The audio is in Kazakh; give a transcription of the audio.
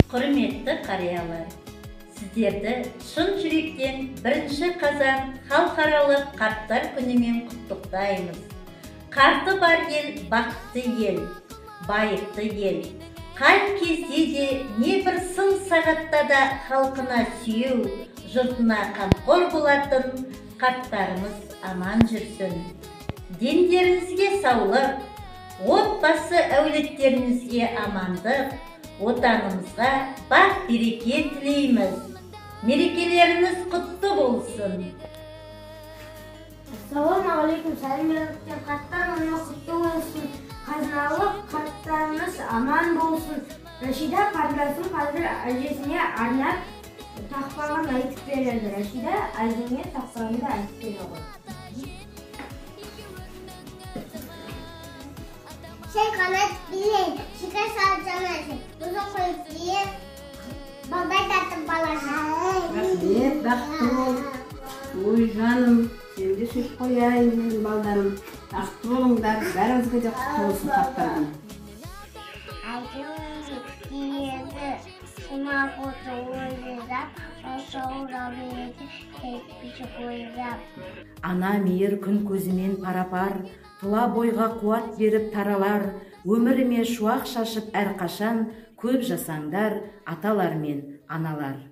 Құрметті қариялар, сіздерді шын жүректен 1 қазан халықаралық қарттар күнімен құттықтаймыз. Қарты бар ел бақытты ел, байықты ел. Қай кезде де не бір сын сағатта да халқына сүйеу, жұртына қамқор болатын қарттарымыз аман жүрсін. Дендеріңізге саулық, отбасы әулеттеріңізге амандық, отанымызға бақ береке тілейміз. Мерекелеріңіз құтты болсын. Ассалаумағалейкум, сәлеметсіздер, қарттар күні құтты болсын. Қазыналық қарттарымыз аман болсын. Рашида қарындасым қазір әжесіне арнап тақпағын айтып береді. Рашида әжеңе тақпағын да айтып береді. Şey kanat bilin, şeker salçaması, uzun koyup diye babay tatlı balası. Rahmet, baqtı ol. Oy canım, sen de söz koyayım benim baldarım. Baqtı olunglar, bәріңізге де құтты болсын қарттар күні. Altın giyedi, şuna kutu uyuyacak, soğura verdi, tek biçi koyacak. Ана мейір күн көзімен парапар, тұла бойға қуат беріп таралар, өміріме шуақ шашып әрқашан көп жасаңдар аталар мен аналар.